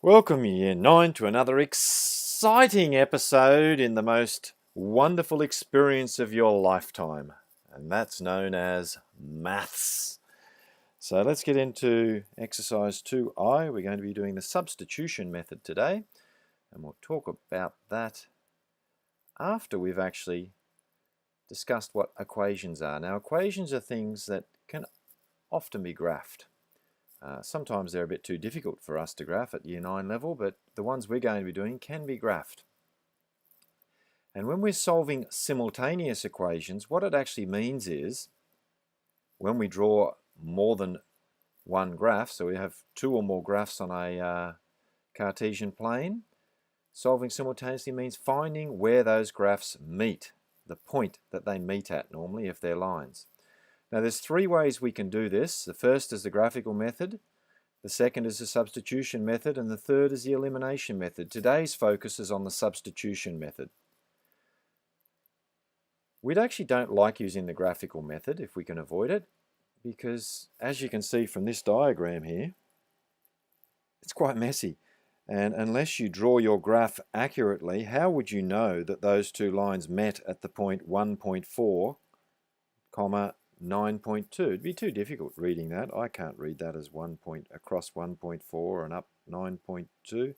Welcome, Year 9, to another exciting episode in the most wonderful experience of your lifetime, and that's known as maths. So let's get into exercise 2i. We're going to be doing the substitution method today, and we'll talk about that after we've actually discussed what equations are. Now, equations are things that can often be graphed. Sometimes they're a bit too difficult for us to graph at Year 9 level, but the ones we're going to be doing can be graphed. And when we're solving simultaneous equations, what it actually means is when we draw more than one graph, so we have two or more graphs on a Cartesian plane, solving simultaneously means finding where those graphs meet, the point that they meet at normally if they're lines. Now there's three ways we can do this. The first is the graphical method, the second is the substitution method, and the third is the elimination method. Today's focus is on the substitution method. We actually don't like using the graphical method if we can avoid it, because as you can see from this diagram here, it's quite messy. And unless you draw your graph accurately, how would you know that those two lines met at the point 1.4, 9.2. It'd be too difficult reading that. I can't read that as 1 point across 1.4 and up 9.2.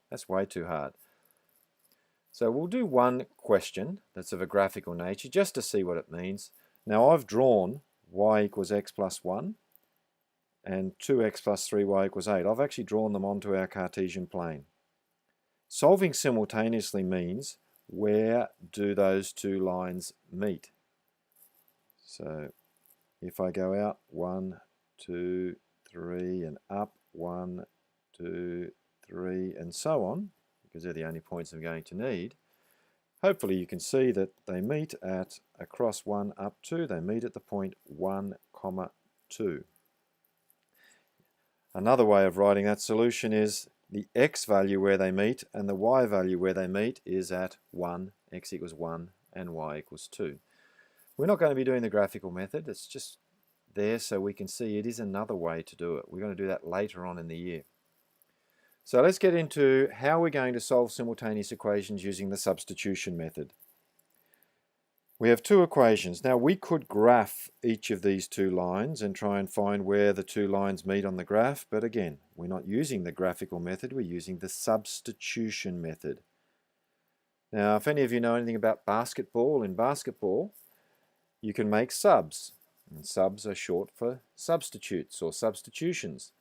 That's way too hard. So we'll do one question that's of a graphical nature just to see what it means. Now I've drawn y equals x plus 1 and 2x plus 3y equals 8. I've actually drawn them onto our Cartesian plane. Solving simultaneously means where do those two lines meet? So if I go out 1, 2, 3 and up 1, 2, 3 and so on, because they're the only points I'm going to need, hopefully you can see that they meet at across 1 up 2, they meet at the point 1, 2. Another way of writing that solution is the x value where they meet and the y value where they meet is at 1, x equals 1 and y equals 2. We're not going to be doing the graphical method, it's just there so we can see it is another way to do it. We're going to do that later on in the year. So let's get into how we're going to solve simultaneous equations using the substitution method. We have two equations. Now we could graph each of these two lines and try and find where the two lines meet on the graph, but again, we're not using the graphical method, we're using the substitution method. Now if any of you know anything about basketball, in basketball you can make subs, and subs are short for substitutes or substitutions.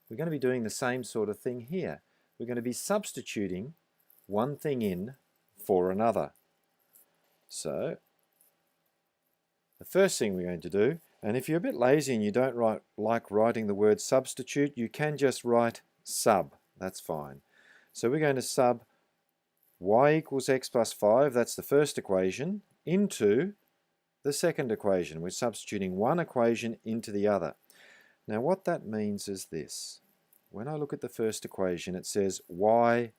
We're going to be doing the same sort of thing here. We're going to be substituting one thing in for another. So the first thing we're going to do, and if you're a bit lazy and you don't like writing the word substitute, you can just write sub, that's fine. So we're going to sub y equals x plus 5, that's the first equation, into the second equation. We're substituting one equation into the other. Now what that means is this. When I look at the first equation, it says y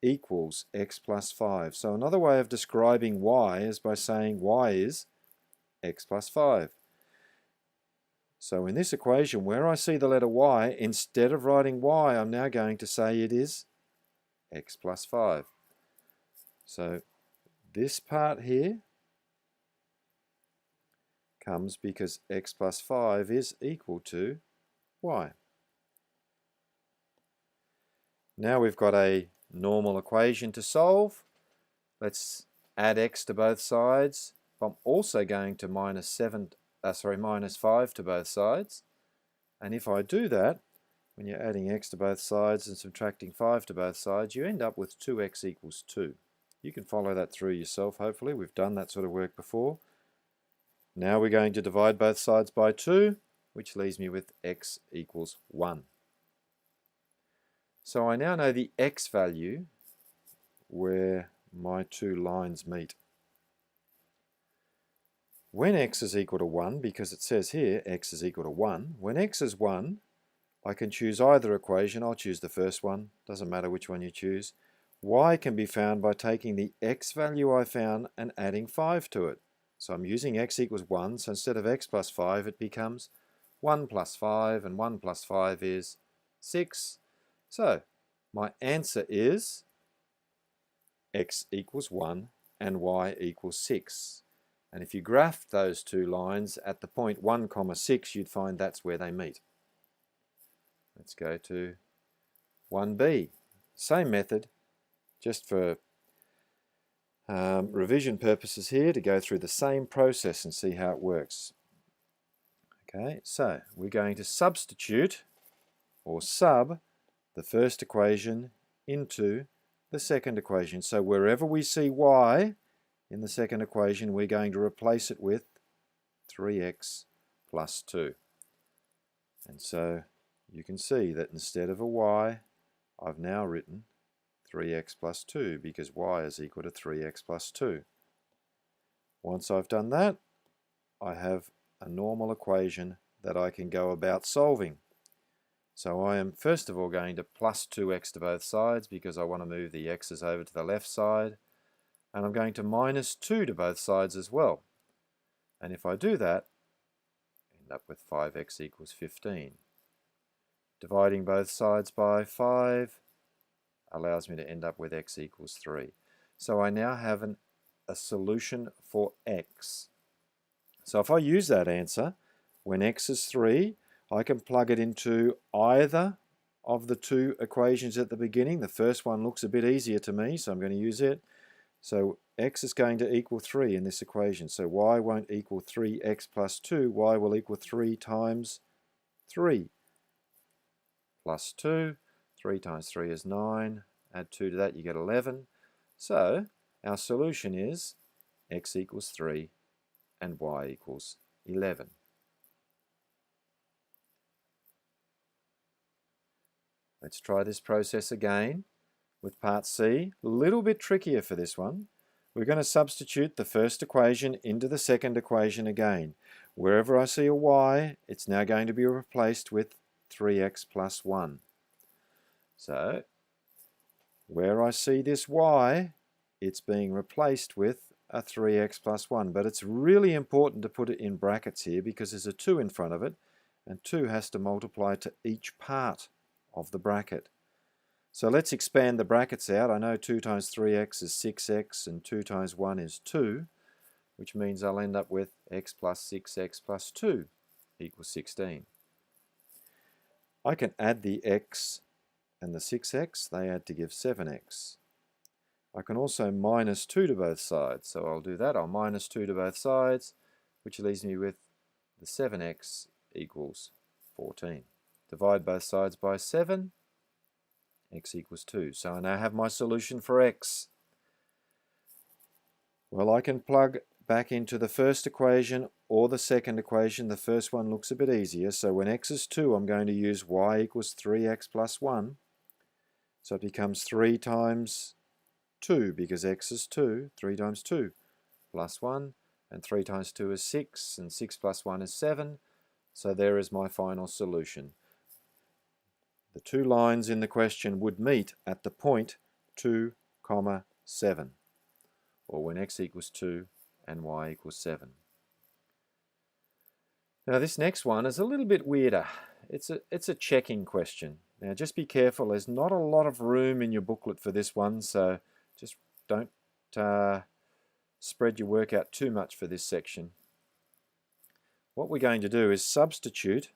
equals x plus 5. So another way of describing y is by saying y is x plus 5. So in this equation, where I see the letter y, instead of writing y, I'm now going to say it is x plus 5. So this part here comes because x plus 5 is equal to y. Now we've got a normal equation to solve. Let's add x to both sides. I'm also going to minus 5 to both sides. And if I do that, when you're adding x to both sides and subtracting 5 to both sides, you end up with 2x equals 2. You can follow that through yourself, hopefully. We've done that sort of work before. Now we're going to divide both sides by 2, which leaves me with x equals 1. So I now know the x value where my two lines meet. When x is equal to 1, because it says here x is equal to 1, when x is 1, I can choose either equation. I'll choose the first one, doesn't matter which one you choose. Y can be found by taking the x value I found and adding 5 to it. So I'm using x equals 1, so instead of x plus 5 it becomes 1 plus 5, and 1 plus 5 is 6. So my answer is x equals 1 and y equals 6. And if you graphed those two lines at the point 1, 6, you'd find that's where they meet. Let's go to 1b. Same method, just for revision purposes here, to go through the same process and see how it works. Okay, so we're going to substitute or sub the first equation into the second equation. So wherever we see y in the second equation, we're going to replace it with 3x plus 2. And so you can see that instead of a y, I've now written 3x plus 2 because y is equal to 3x plus 2. Once I've done that, I have a normal equation that I can go about solving. So I am first of all going to plus 2x to both sides because I want to move the x's over to the left side. And I'm going to minus 2 to both sides as well. And if I do that, I end up with 5x equals 15. Dividing both sides by 5 allows me to end up with x equals 3. So I now have a solution for x. So if I use that answer, when x is 3, I can plug it into either of the two equations at the beginning. The first one looks a bit easier to me, so I'm going to use it. So x is going to equal 3 in this equation. So y won't equal 3x plus 2. Y will equal 3 times 3 plus 2. 3 times 3 is 9. Add 2 to that, you get 11. So our solution is x equals 3 and y equals 11. Let's try this process again with part C. A little bit trickier for this one. We're going to substitute the first equation into the second equation again. Wherever I see a y, it's now going to be replaced with 3x plus 1. So where I see this y, it's being replaced with a 3x plus 1. But it's really important to put it in brackets here because there's a 2 in front of it, and 2 has to multiply to each part of the bracket. So let's expand the brackets out. I know 2 times 3x is 6x and 2 times 1 is 2, which means I'll end up with x plus 6x plus 2 equals 16. I can add the x and the 6x. They add to give 7x. I can also minus 2 to both sides. So I'll do that. I'll minus 2 to both sides, which leaves me with the 7x equals 14. Divide both sides by 7. X equals 2. So I now have my solution for x. Well, I can plug back into the first equation or the second equation. The first one looks a bit easier. So when x is 2, I'm going to use y equals 3x plus 1. So it becomes 3 times 2 because x is 2. 3 times 2 plus 1. And 3 times 2 is 6. And 6 plus 1 is 7. So there is my final solution. The two lines in the question would meet at the point 2, 7, or when x equals 2 and y equals 7. Now this next one is a little bit weirder. It's a checking question. Now just be careful, there's not a lot of room in your booklet for this one, so just don't spread your work out too much for this section. What we're going to do is substitute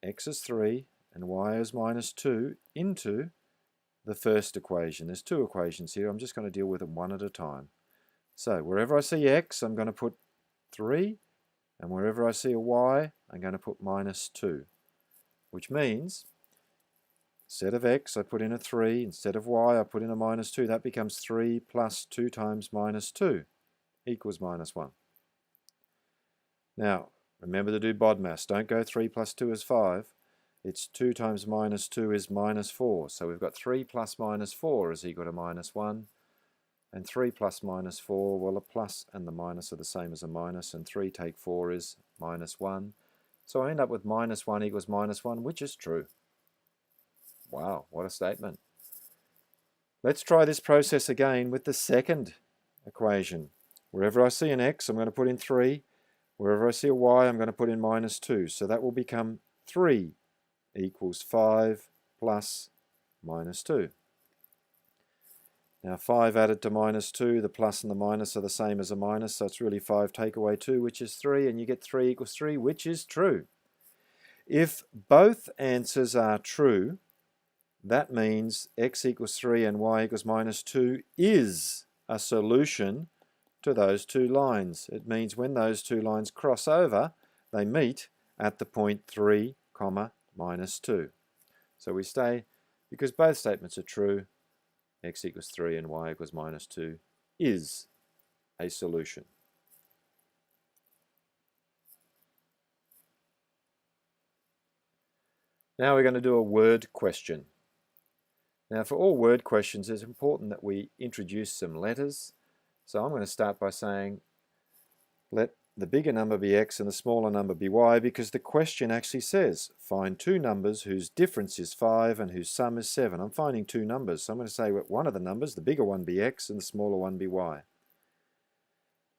x is 3 and y is minus 2 into the first equation. There's two equations here. I'm just going to deal with them one at a time. So wherever I see x, I'm going to put 3, and wherever I see a y, I'm going to put minus 2, which means instead of x, I put in a 3. Instead of y, I put in a minus 2. That becomes 3 plus 2 times minus 2 equals minus 1. Now, remember to do BODMAS. Don't go 3 plus 2 is 5. It's 2 times minus 2 is minus 4. So we've got 3 plus minus 4 is equal to minus 1. And 3 plus minus 4, well, a plus and the minus are the same as a minus. And 3 take 4 is minus 1. So I end up with minus 1 equals minus 1, which is true. Wow, what a statement. Let's try this process again with the second equation. Wherever I see an x, I'm going to put in 3. Wherever I see a y, I'm going to put in minus 2. So that will become 3 equals 5 plus minus 2. Now 5 added to minus 2, the plus and the minus are the same as a minus, so it's really 5 take away 2, which is 3, and you get 3 equals 3, which is true. If both answers are true, that means x equals 3 and y equals minus 2 is a solution to those two lines. It means when those two lines cross over, they meet at the point 3, minus 2. So we say, because both statements are true, x equals 3 and y equals minus 2 is a solution. Now we're going to do a word question. Now for all word questions, it's important that we introduce some letters. So I'm going to start by saying, let the bigger number be x and the smaller number be y, because the question actually says, find two numbers whose difference is 5 and whose sum is 7. I'm finding two numbers, so I'm going to say one of the numbers, the bigger one be x and the smaller one be y.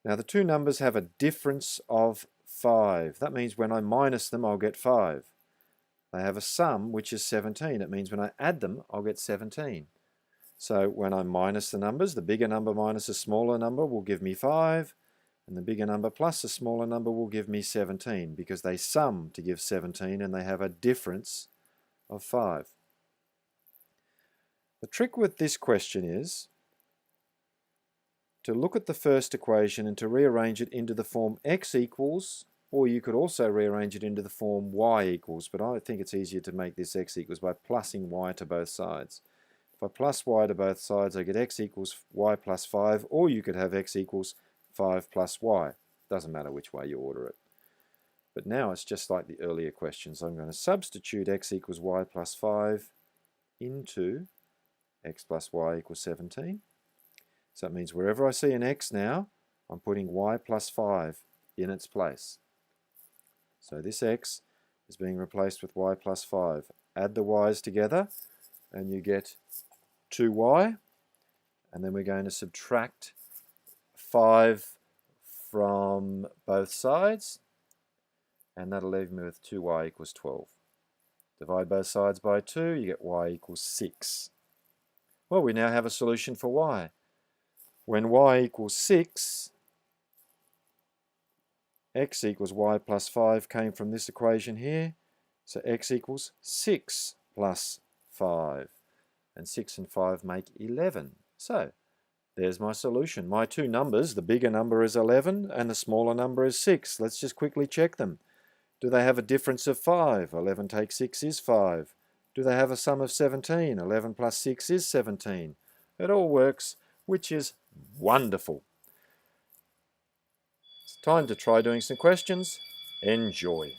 Now the two numbers have a difference of 5. That means when I minus them, I'll get 5. They have a sum which is 17. It means when I add them, I'll get 17. So when I minus the numbers, the bigger number minus a smaller number will give me 5. And the bigger number plus a smaller number will give me 17, because they sum to give 17 and they have a difference of 5. The trick with this question is to look at the first equation and to rearrange it into the form x equals, or you could also rearrange it into the form y equals, but I think it's easier to make this x equals by plussing y to both sides. If I plus y to both sides, I get x equals y plus 5, or you could have x equals 5 plus y. Doesn't matter which way you order it. But now it's just like the earlier questions. I'm going to substitute x equals y plus 5 into x plus y equals 17. So that means wherever I see an x now, I'm putting y plus 5 in its place. So this x is being replaced with y plus 5. Add the y's together and you get 2y, and then we're going to subtract 5 from both sides, and that'll leave me with 2y equals 12. Divide both sides by 2, you get y equals 6. Well, we now have a solution for y. When y equals 6, x equals y plus 5 came from this equation here, so x equals 6 plus 5. And 6 and 5 make 11. So there's my solution. My two numbers, the bigger number is 11 and the smaller number is 6. Let's just quickly check them. Do they have a difference of 5? 11 take 6 is 5. Do they have a sum of 17? 11 plus 6 is 17. It all works, which is wonderful. It's time to try doing some questions. Enjoy.